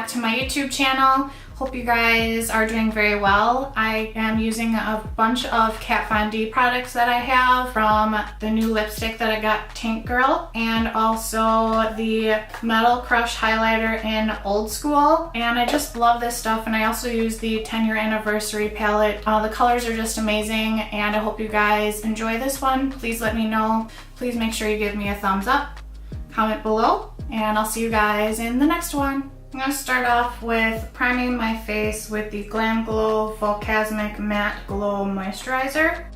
back to my YouTube channel. Hope you guys are doing very well. I am using a bunch of Kat Von D products that I have from the new lipstick that I got, Tank Girl, and also the Metal Crush highlighter in Old School. And I just love this stuff, and I also use the 10-year anniversary palette. The colors are just amazing, and I hope you guys enjoy this one. Please let me know. Please make sure you give me a thumbs up, comment below, and I'll see you guys in the next one. I'm going to start off with priming my face with the GlamGlow Volcasmic Matte Glow Moisturizer.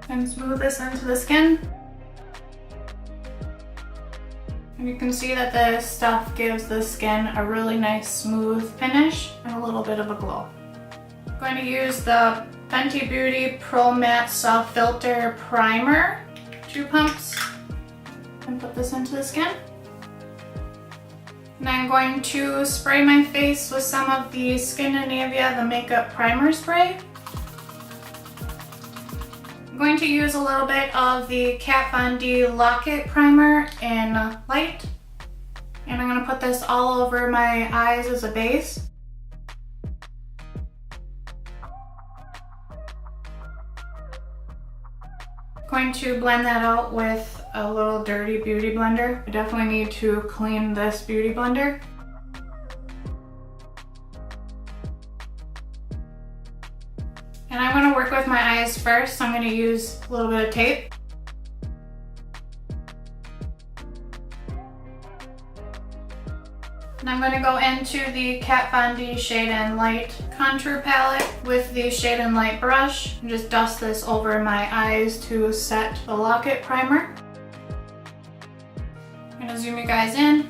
And smooth this into the skin. And you can see that this stuff gives the skin a really nice smooth finish and a little bit of a glow. I'm going to use the Fenty Beauty Pro Matte Soft Filter Primer, 2 pumps, and put this into the skin. And I'm going to spray my face with some of the Skindinavia the Makeup Primer Spray. I'm going to use a little bit of the Kat Von D Lock-It Primer in Light. And I'm going to put this all over my eyes as a base. Going to blend that out with a little dirty beauty blender. I definitely need to clean this beauty blender. And I'm going to work with my eyes first, so I'm going to use a little bit of tape. And I'm going to go into the Kat Von D Shade and Light Contour Palette with the Shade and Light brush and just dust this over my eyes to set the Lock-It Primer. I'm going to zoom you guys in.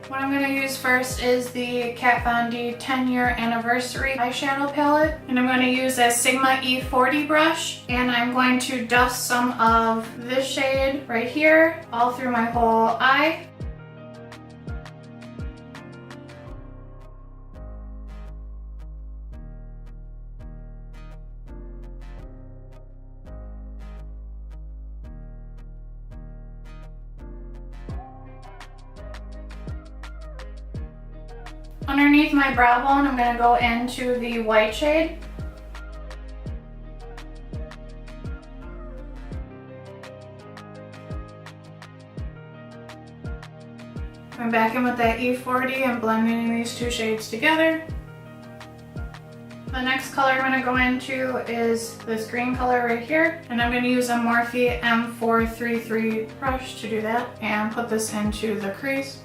What I'm going to use first is the Kat Von D 10-year anniversary eyeshadow palette. And I'm going to use a Sigma E40 brush. And I'm going to dust some of this shade right here all through my whole eye. Underneath my brow bone, I'm going to go into the white shade. Going back in with that E40 and blending these 2 shades together. The next color I'm going to go into is this green color right here. And I'm going to use a Morphe M433 brush to do that and put this into the crease.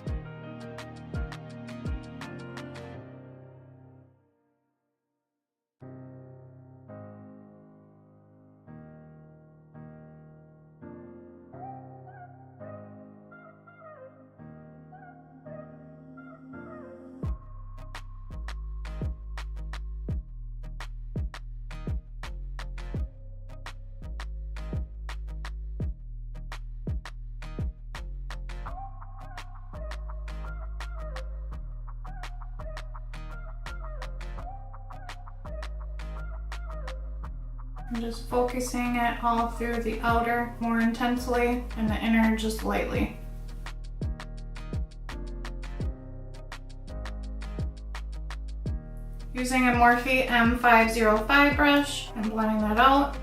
I'm just focusing it all through the outer more intensely and the inner just lightly. Using a Morphe M505 brush and blending that out.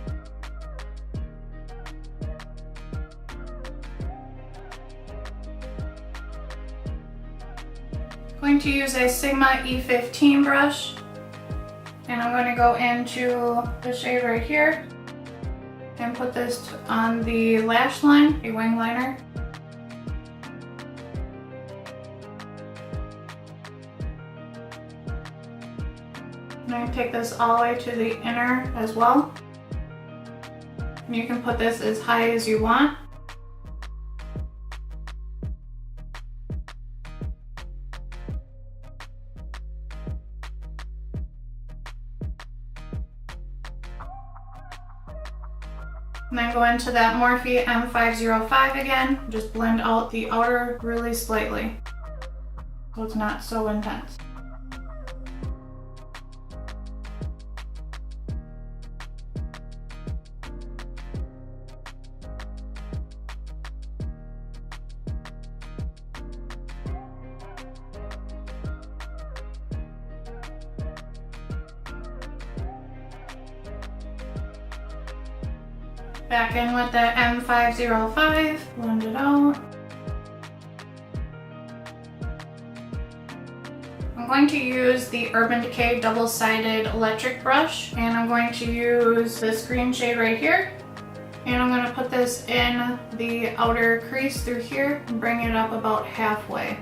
Going to use a Sigma E15 brush. And I'm going to go into the shade right here and put this on the lash line, a wing liner. And I take this all the way to the inner as well. And you can put this as high as you want. And then go into that Morphe M505 again, just blend out the outer really slightly so it's not so intense. Back in with the M505, blend it out. I'm going to use the Urban Decay double-sided electric brush, and I'm going to use this green shade right here. And I'm going to put this in the outer crease through here and bring it up about halfway.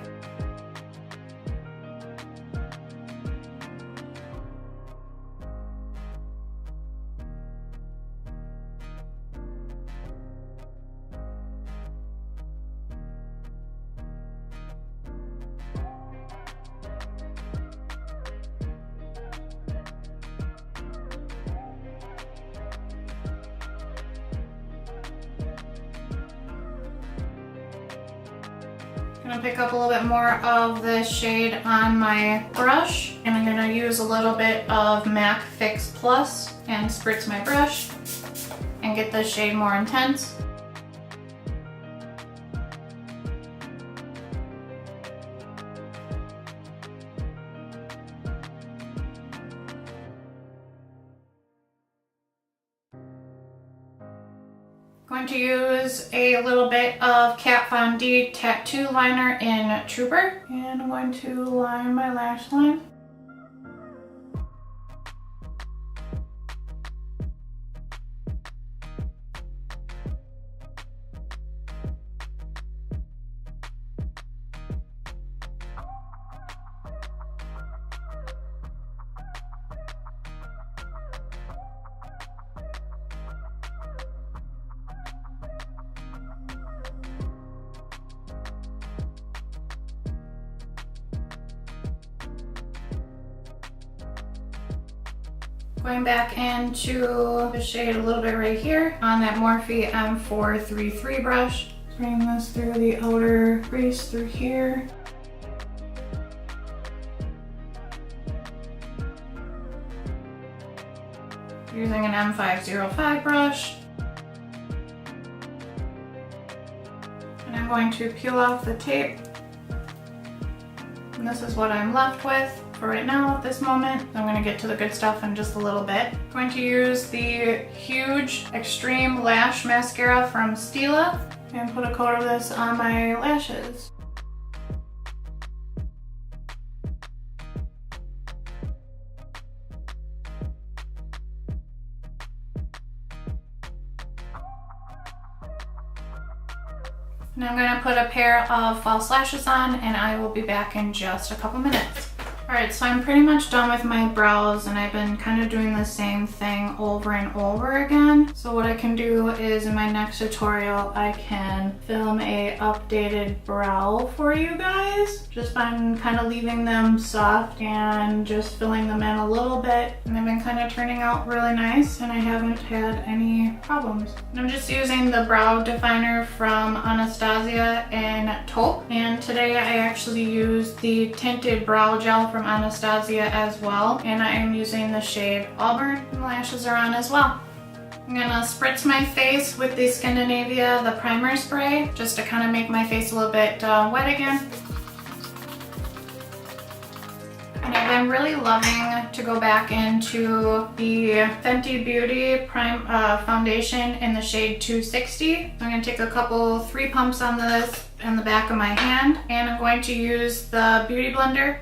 I'm gonna pick up a little bit more of this shade on my brush, and I'm gonna use a little bit of MAC Fix Plus and spritz my brush and get this shade more intense. Going to use a little bit of Kat Von D tattoo liner in Trooper, and I'm going to line my lash line. Going back into the shade a little bit right here on that Morphe M433 brush. Bring this through the outer crease through here. Using an M505 brush. And I'm going to peel off the tape. And this is what I'm left with for right now at this moment. I'm gonna get to the good stuff in just a little bit. I'm going to use the huge Extreme Lash Mascara from Stila and put a coat of this on my lashes. And I'm gonna put a pair of false lashes on, and I will be back in just a couple minutes. Alright, so I'm pretty much done with my brows, and I've been kind of doing the same thing over and over again. So what I can do is in my next tutorial, I can film a updated brow for you guys. Just by kind of leaving them soft and just filling them in a little bit. And they've been kind of turning out really nice, and I haven't had any problems. And I'm just using the brow definer from Anastasia in Taupe. And today I actually used the tinted brow gel from Anastasia as well, and I am using the shade Auburn, and the lashes are on as well. I'm gonna spritz my face with the Skindinavia, the primer spray, just to kind of make my face a little bit wet again. And I've been really loving to go back into the Fenty Beauty foundation in the shade 260. I'm gonna take a couple, 3 pumps on this in the back of my hand, and I'm going to use the Beauty Blender.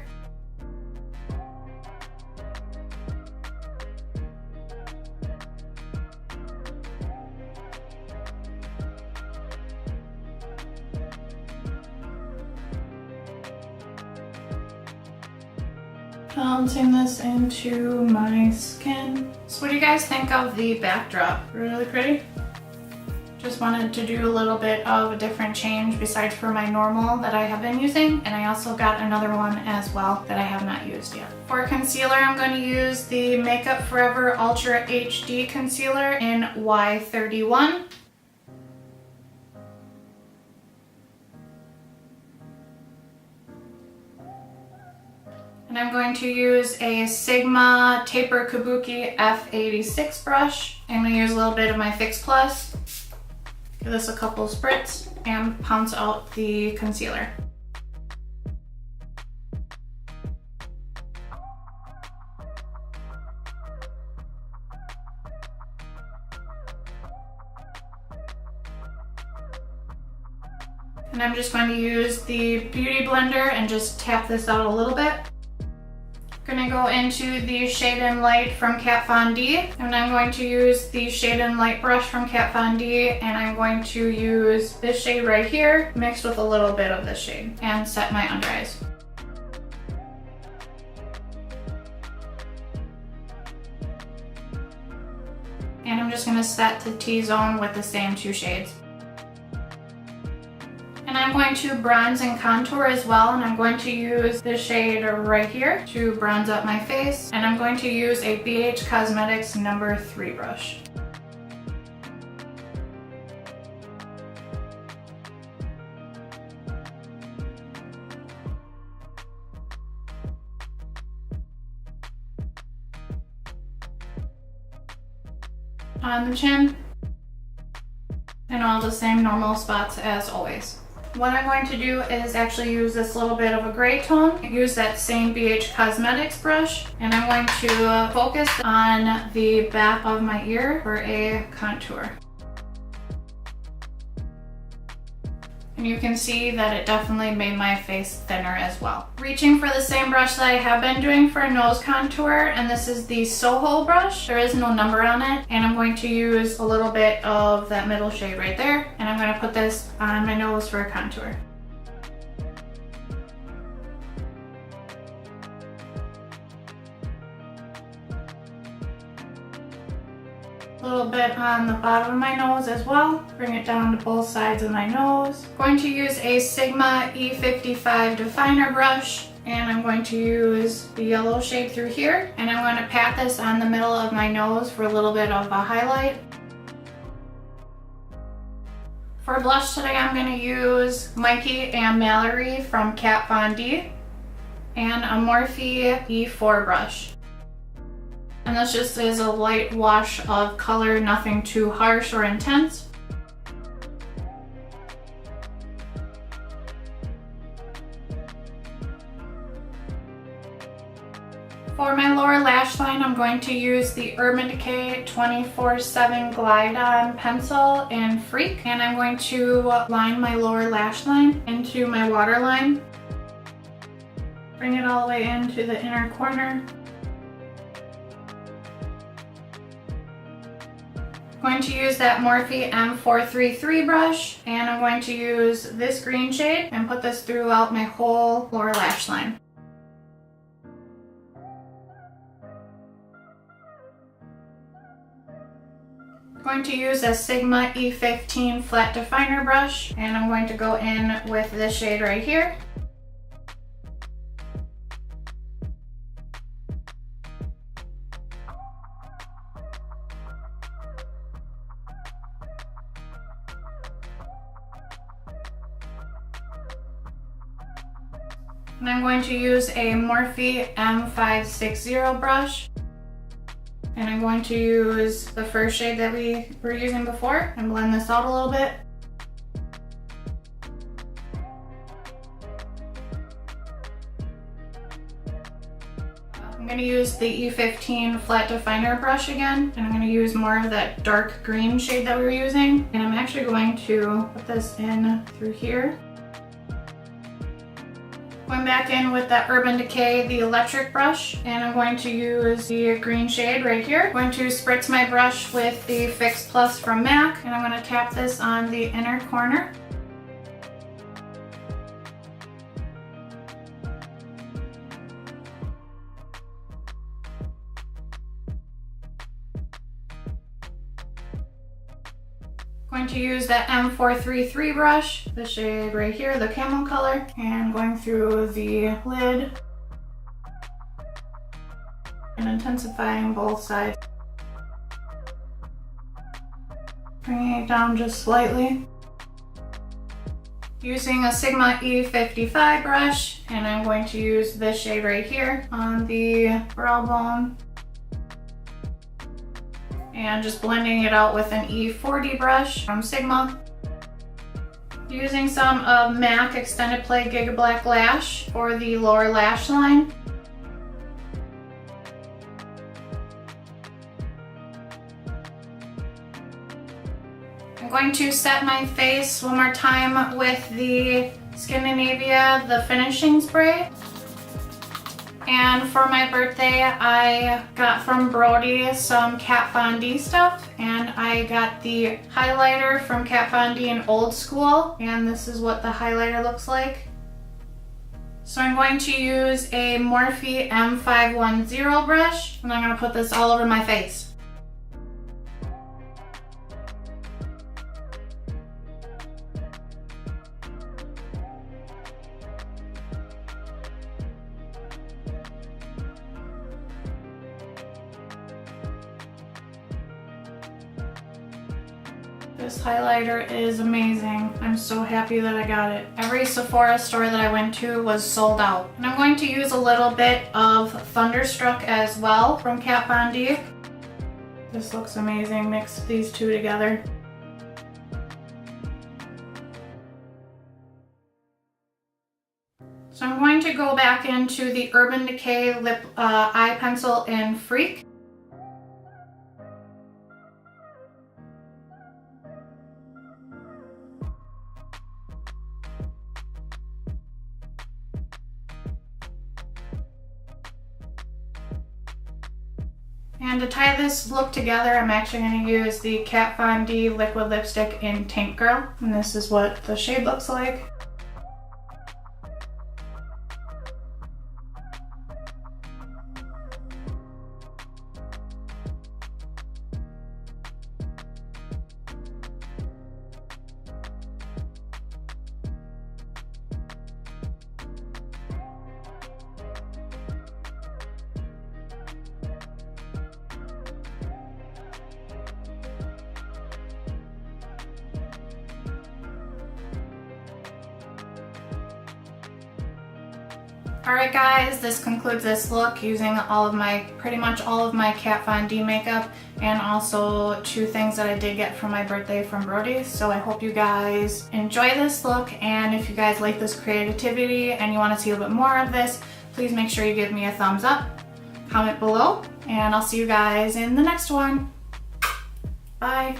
Balancing this into my skin. So what do you guys think of the backdrop? Really pretty? Just wanted to do a little bit of a different change besides for my normal that I have been using, and I also got another one as well that I have not used yet. For concealer, I'm going to use the Makeup Forever Ultra HD Concealer in Y31. And I'm going to use a Sigma Taper Kabuki F86 brush. I'm going to use a little bit of my Fix Plus. Give this a couple spritz and pounce out the concealer. And I'm just going to use the Beauty Blender and just tap this out a little bit. I'm going to go into the Shade and Light from Kat Von D, and I'm going to use the Shade and Light brush from Kat Von D, and I'm going to use this shade right here mixed with a little bit of this shade and set my under eyes. And I'm just going to set the T-zone with the same two shades. And I'm going to bronze and contour as well, and I'm going to use this shade right here to bronze up my face. And I'm going to use a BH Cosmetics No. 3 brush. On the chin, and all the same normal spots as always. What I'm going to do is actually use this little bit of a gray tone, use that same BH Cosmetics brush, and I'm going to focus on the back of my ear for a contour. And you can see that it definitely made my face thinner as well. Reaching for the same brush that I have been doing for a nose contour, and this is the Soho brush. There is no number on it, and I'm going to use a little bit of that middle shade right there, and I'm going to put this on my nose for a contour. A little bit on the bottom of my nose as well. Bring it down to both sides of my nose. I'm going to use a Sigma E55 definer brush, and I'm going to use the yellow shade through here, and I'm going to pat this on the middle of my nose for a little bit of a highlight. For blush today, I'm going to use Mikey and Mallory from Kat Von D and a Morphe E4 brush. And this just is a light wash of color, nothing too harsh or intense. For my lower lash line, I'm going to use the Urban Decay 24/7 Glide On Pencil in Freak. And I'm going to line my lower lash line into my waterline. Bring it all the way into the inner corner. I'm going to use that Morphe M433 brush, and I'm going to use this green shade and put this throughout my whole lower lash line. I'm going to use a Sigma E15 flat definer brush, and I'm going to go in with this shade right here. And I'm going to use a Morphe M560 brush, and I'm going to use the first shade that we were using before and blend this out a little bit. I'm going to use the E15 flat definer brush again, and I'm going to use more of that dark green shade that we were using, and I'm actually going to put this in through here. Going back in with that Urban Decay, the electric brush, and I'm going to use the green shade right here. I'm going to spritz my brush with the Fix Plus from MAC, and I'm going to tap this on the inner corner. Going to use that M433 brush, the shade right here, the camel color, and going through the lid and intensifying both sides. Bringing it down just slightly. Using a Sigma E55 brush, and I'm going to use this shade right here on the brow bone. And just blending it out with an E40 brush from Sigma. Using some of MAC Extended Play Giga Black Lash for the lower lash line. I'm going to set my face one more time with the Skindinavia, the finishing spray. And for my birthday, I got from Brody some Kat Von D stuff, and I got the highlighter from Kat Von D in Old School, and this is what the highlighter looks like. So I'm going to use a Morphe M510 brush, and I'm going to put this all over my face. This highlighter is amazing. I'm so happy that I got it. Every Sephora store that I went to was sold out. And I'm going to use a little bit of Thunderstruck as well from Kat Von D. This looks amazing. Mix these two together. So I'm going to go back into the Urban Decay lip eye pencil in Freak. And to tie this look together, I'm actually going to use the Kat Von D liquid lipstick in Tank Girl, and this is what the shade looks like. Alright guys, this concludes this look using pretty much all of my Kat Von D makeup, and also two things that I did get for my birthday from Brody. So I hope you guys enjoy this look, and if you guys like this creativity and you want to see a bit more of this, please make sure you give me a thumbs up, comment below, and I'll see you guys in the next one. Bye!